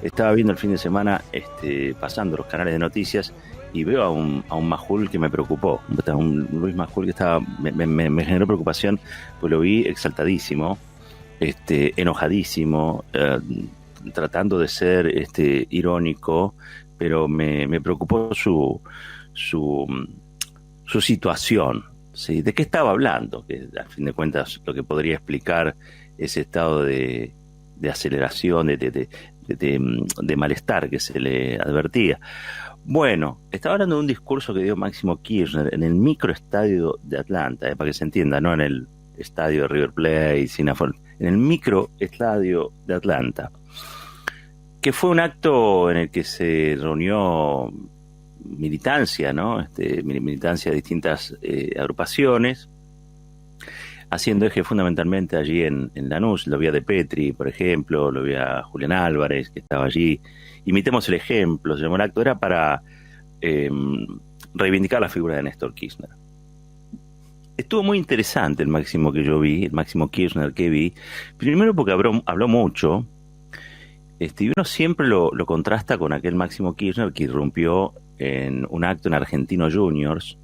Estaba viendo el fin de semana, pasando los canales de noticias y veo a un Majul que me preocupó, un Luis Majul que me generó preocupación, pues lo vi exaltadísimo, enojadísimo, tratando de ser irónico, pero me preocupó su situación, ¿sí? ¿De qué estaba hablando? Que a fin de cuentas lo que podría explicar ese estado de aceleración, de malestar que se le advertía. Bueno, estaba hablando de un discurso que dio Máximo Kirchner en el microestadio de Atlanta, para que se entienda, no en el estadio de River Plate, en el microestadio de Atlanta, que fue un acto en el que se reunió militancia, ¿no? Militancia de distintas agrupaciones, haciendo eje fundamentalmente allí en Lanús. Lo vi a De Petri, por ejemplo, lo vi a Julián Álvarez, que estaba allí. Imitemos el ejemplo, se llamó el acto, era para reivindicar la figura de Néstor Kirchner. Estuvo muy interesante el Máximo que yo vi, el Máximo Kirchner que vi, primero porque habló mucho, y uno siempre lo contrasta con aquel Máximo Kirchner que irrumpió en un acto en Argentinos Juniors,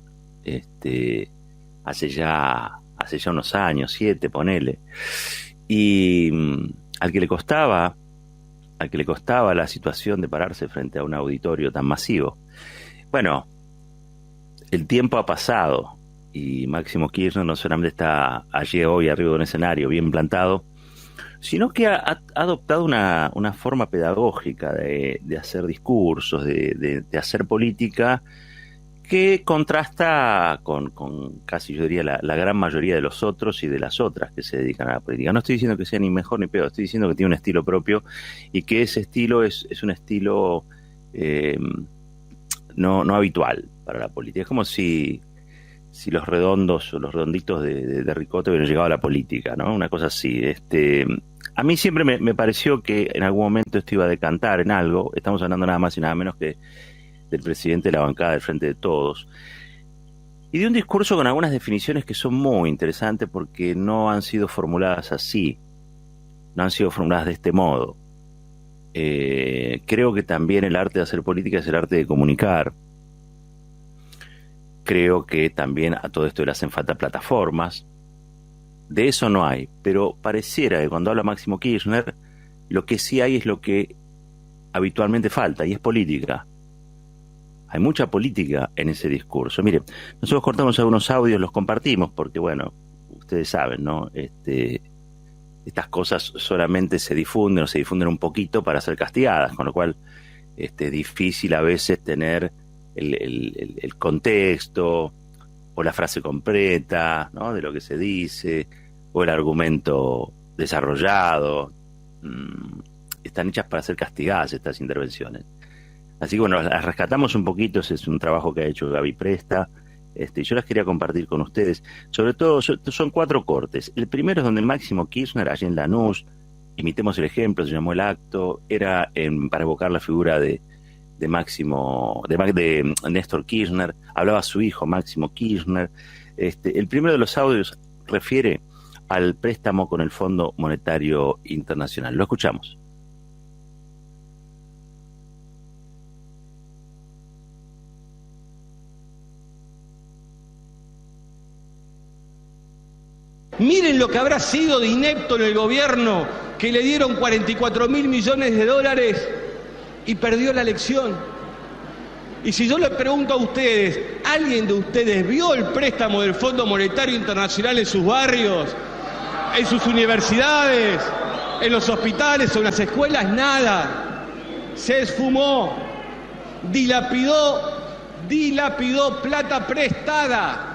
hace ya unos años, 7, ponele, y al que le costaba la situación de pararse frente a un auditorio tan masivo. Bueno, el tiempo ha pasado y Máximo Kirchner no solamente está allí hoy arriba de un escenario bien plantado, sino que ha adoptado una forma pedagógica de hacer discursos, de hacer política, que contrasta con casi, yo diría, la gran mayoría de los otros y de las otras que se dedican a la política. No estoy diciendo que sea ni mejor ni peor, estoy diciendo que tiene un estilo propio y que ese estilo es un estilo no habitual para la política. Es como si los redondos o los redonditos de Ricota hubieran llegado a la política, ¿no? Una cosa así. A mí siempre me pareció que en algún momento esto iba a decantar en algo. Estamos hablando nada más y nada menos que del presidente de la bancada del Frente de Todos, y de un discurso con algunas definiciones que son muy interesantes porque no han sido formuladas así, no han sido formuladas de este modo. Creo que también el arte de hacer política es el arte de comunicar. Creo que también a todo esto le hacen falta plataformas. De eso no hay, pero pareciera que cuando habla Máximo Kirchner, lo que sí hay es lo que habitualmente falta, y es política. Hay mucha política en ese discurso. Mire, nosotros cortamos algunos audios, los compartimos, porque bueno, ustedes saben, ¿no? Estas cosas solamente se difunden o se difunden un poquito para ser castigadas, con lo cual es difícil a veces tener el contexto o la frase completa, ¿no? De lo que se dice, o el argumento desarrollado. Están hechas para ser castigadas estas intervenciones. Así que bueno, las rescatamos un poquito. Ese es un trabajo que ha hecho Gaby Presta, y yo las quería compartir con ustedes. Sobre todo, son 4 cortes. El primero es donde Máximo Kirchner, allí en Lanús, imitemos el ejemplo, se llamó el acto, era para evocar la figura de Néstor Kirchner, hablaba su hijo Máximo Kirchner. El primero de los audios refiere al préstamo con el Fondo Monetario Internacional. Lo escuchamos. Miren lo que habrá sido de inepto en el gobierno, que le dieron 44.000 millones de dólares y perdió la elección. Y si yo le pregunto a ustedes, ¿alguien de ustedes vio el préstamo del Fondo Monetario Internacional en sus barrios, en sus universidades, en los hospitales o en las escuelas? Nada. Se esfumó, dilapidó plata prestada.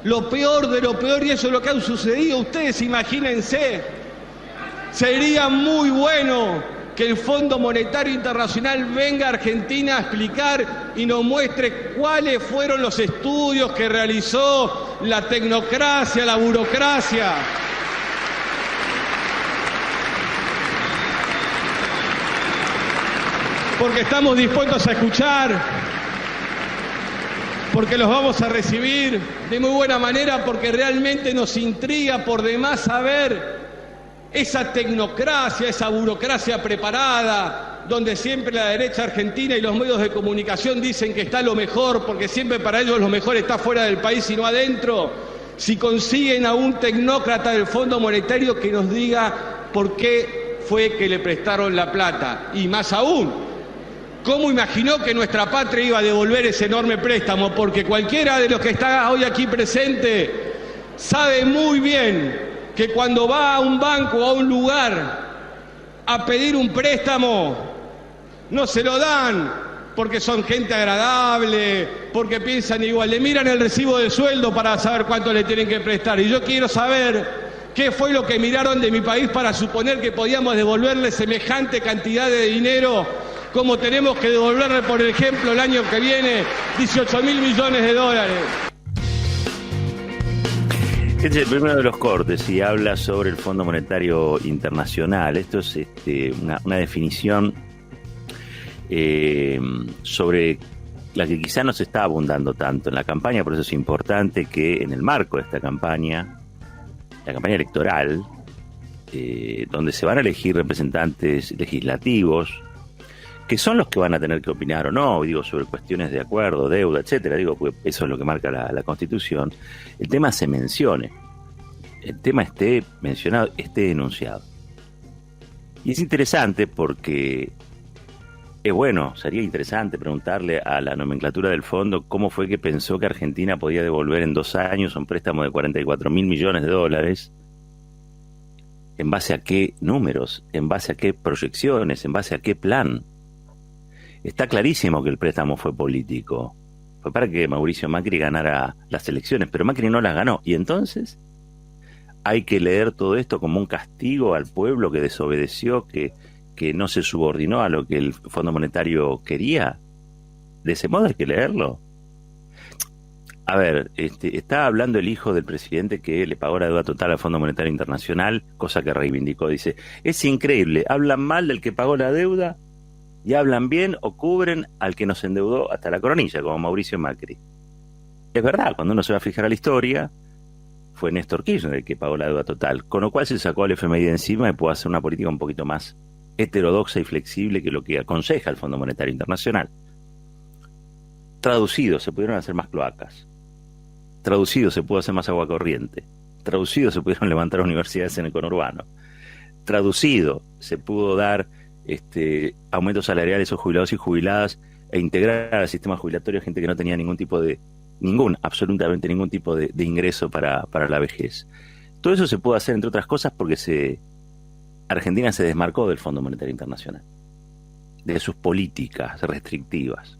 Lo peor de lo peor, y eso es lo que ha sucedido. Ustedes imagínense, sería muy bueno que el Fondo Monetario Internacional venga a Argentina a explicar y nos muestre cuáles fueron los estudios que realizó la tecnocracia, la burocracia. Porque estamos dispuestos a escuchar, porque los vamos a recibir de muy buena manera, porque realmente nos intriga por demás saber esa tecnocracia, esa burocracia preparada, donde siempre la derecha argentina y los medios de comunicación dicen que está lo mejor, porque siempre para ellos lo mejor está fuera del país y no adentro. Si consiguen a un tecnócrata del Fondo Monetario que nos diga por qué fue que le prestaron la plata, y más aún, ¿cómo imaginó que nuestra patria iba a devolver ese enorme préstamo? Porque cualquiera de los que está hoy aquí presente sabe muy bien que cuando va a un banco o a un lugar a pedir un préstamo, no se lo dan porque son gente agradable, porque piensan igual, le miran el recibo de sueldo para saber cuánto le tienen que prestar. Y yo quiero saber qué fue lo que miraron de mi país para suponer que podíamos devolverle semejante cantidad de dinero, como tenemos que devolverle, por ejemplo, el año que viene, 18.000 millones de dólares. Este es el primero de los cortes y habla sobre el Fondo Monetario Internacional. Esto es una definición sobre la que quizá no se está abundando tanto en la campaña, por eso es importante que en el marco de esta campaña, la campaña electoral, donde se van a elegir representantes legislativos, que son los que van a tener que opinar o no, digo, sobre cuestiones de acuerdo, deuda, etcétera, digo, porque eso es lo que marca la Constitución, el tema se mencione, el tema esté mencionado, esté enunciado. Y es interesante porque sería interesante preguntarle a la nomenclatura del fondo cómo fue que pensó que Argentina podía devolver en 2 años un préstamo de 44.000 millones de dólares, en base a qué números, en base a qué proyecciones, en base a qué plan. Está clarísimo que el préstamo fue político. Fue para que Mauricio Macri ganara las elecciones, pero Macri no las ganó. Y entonces hay que leer todo esto como un castigo al pueblo que desobedeció, que no se subordinó a lo que el Fondo Monetario quería. De ese modo hay que leerlo. A ver, está hablando el hijo del presidente que le pagó la deuda total al Fondo Monetario Internacional, cosa que reivindicó. Dice, es increíble, hablan mal del que pagó la deuda y hablan bien o cubren al que nos endeudó hasta la coronilla, como Mauricio Macri. Es verdad, cuando uno se va a fijar a la historia, fue Néstor Kirchner el que pagó la deuda total, con lo cual se sacó al FMI de encima y pudo hacer una política un poquito más heterodoxa y flexible que lo que aconseja el Fondo Monetario Internacional. Traducido, se pudieron hacer más cloacas. Traducido, se pudo hacer más agua corriente. Traducido, se pudieron levantar universidades en el conurbano. Traducido, se pudo dar aumentos salariales a jubilados y jubiladas e integrar al sistema jubilatorio gente que no tenía absolutamente ningún tipo de ingreso para la vejez. Todo eso se pudo hacer, entre otras cosas, porque Argentina se desmarcó del Fondo Monetario Internacional, de sus políticas restrictivas.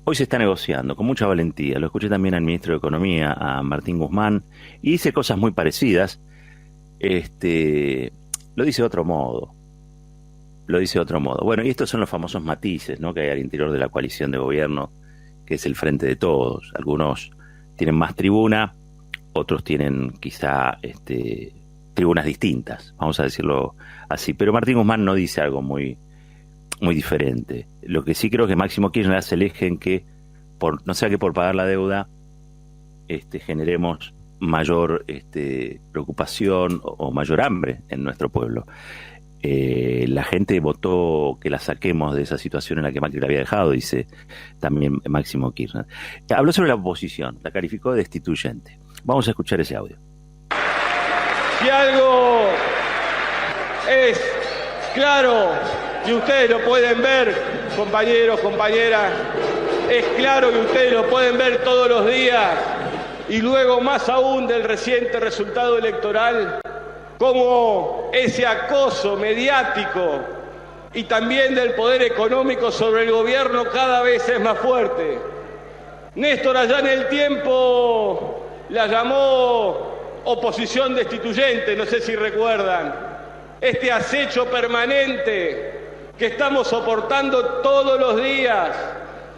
Hoy se está negociando con mucha valentía. Lo escuché también al ministro de Economía, a Martín Guzmán, y dice cosas muy parecidas. Lo dice de otro modo. Bueno, y estos son los famosos matices, ¿no?, que hay al interior de la coalición de gobierno, que es el Frente de Todos. Algunos tienen más tribuna, otros tienen quizá tribunas distintas, vamos a decirlo así. Pero Martín Guzmán no dice algo muy diferente. Lo que sí creo que Máximo Kirchner hace el eje en que, no sea que por pagar la deuda generemos mayor preocupación o mayor hambre en nuestro pueblo. La gente votó que la saquemos de esa situación en la que Macri la había dejado, dice también Máximo Kirchner. Habló sobre la oposición, la calificó de destituyente. Vamos a escuchar ese audio. Si algo es claro, y ustedes lo pueden ver, compañeros, compañeras, es claro que ustedes lo pueden ver todos los días, y luego más aún del reciente resultado electoral, como ese acoso mediático y también del poder económico sobre el gobierno cada vez es más fuerte. Néstor allá en el tiempo la llamó oposición destituyente, no sé si recuerdan, este acecho permanente que estamos soportando todos los días,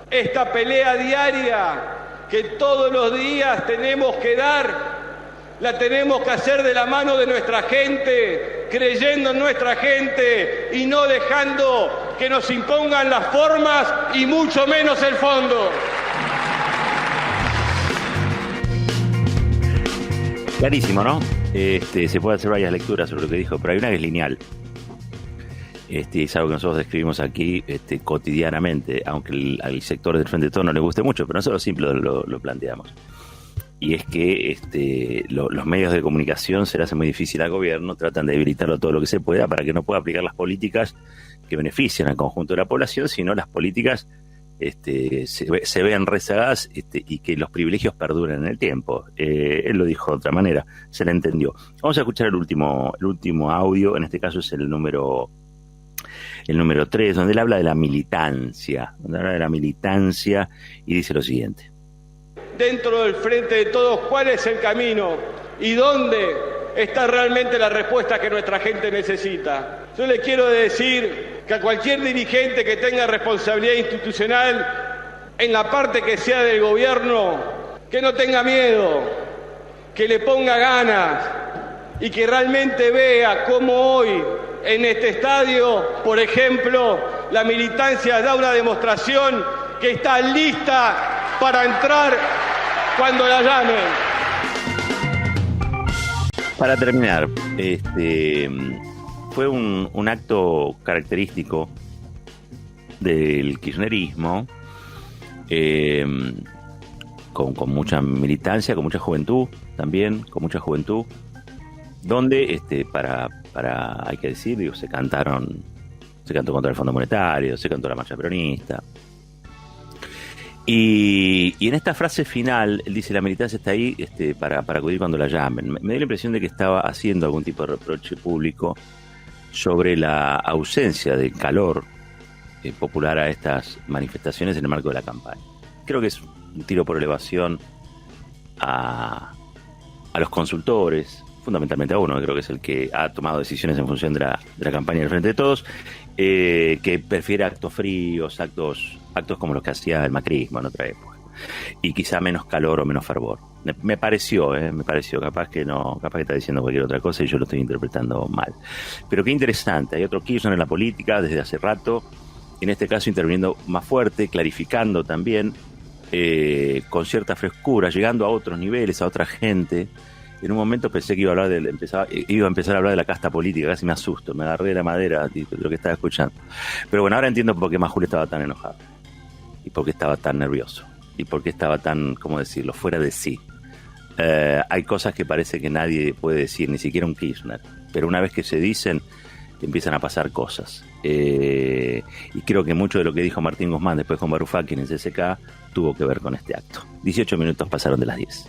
esta pelea diaria que todos los días tenemos que dar, la tenemos que hacer de la mano de nuestra gente, creyendo en nuestra gente y no dejando que nos impongan las formas y mucho menos el fondo. Clarísimo, ¿no? Se puede hacer varias lecturas sobre lo que dijo, pero hay una que es lineal. Es algo que nosotros describimos aquí cotidianamente, aunque al sector del Frente de Todos no le guste mucho, pero nosotros siempre lo planteamos. Y es que los medios de comunicación se le hace muy difícil al gobierno, tratan de debilitarlo todo lo que se pueda para que no pueda aplicar las políticas que benefician al conjunto de la población, sino las políticas se vean rezagadas y que los privilegios perduren en el tiempo. Él lo dijo de otra manera, se le entendió. Vamos a escuchar el último audio, en este caso es el número 3, donde él habla de la militancia, y dice lo siguiente. Dentro del Frente de Todos, ¿cuál es el camino y dónde está realmente la respuesta que nuestra gente necesita? Yo le quiero decir que a cualquier dirigente que tenga responsabilidad institucional en la parte que sea del gobierno, que no tenga miedo, que le ponga ganas y que realmente vea cómo hoy en este estadio, por ejemplo, la militancia da una demostración que está lista para entrar cuando la llamen. Para terminar, fue un acto característico del kirchnerismo, con mucha militancia, con mucha juventud también, donde hay que decir, se cantó contra el Fondo Monetario, se cantó la marcha peronista. Y en esta frase final, él dice, la militancia está ahí para acudir cuando la llamen. Me dio la impresión de que estaba haciendo algún tipo de reproche público sobre la ausencia de calor popular a estas manifestaciones en el marco de la campaña. Creo que es un tiro por elevación a los consultores, fundamentalmente a uno, creo que es el que ha tomado decisiones en función de la campaña del Frente de Todos, que prefiere actos fríos, actos como los que hacía el macrismo en otra época, y quizá menos calor o menos fervor. Me pareció, capaz que está diciendo cualquier otra cosa y yo lo estoy interpretando mal. Pero qué interesante, hay otro Kirchner en la política desde hace rato, en este caso interviniendo más fuerte, clarificando también, con cierta frescura, llegando a otros niveles, a otra gente. En un momento pensé que iba a empezar a hablar de la casta política, casi me asusto, me agarré de la madera de lo que estaba escuchando. Pero bueno, ahora entiendo por qué Majul estaba tan enojado, y por qué estaba tan nervioso, y por qué estaba tan, ¿cómo decirlo?, fuera de sí. Hay cosas que parece que nadie puede decir, ni siquiera un Kirchner, pero una vez que se dicen, empiezan a pasar cosas. Y creo que mucho de lo que dijo Martín Guzmán después con Varoufakis en CCK tuvo que ver con este acto. 18 minutos pasaron de las 10.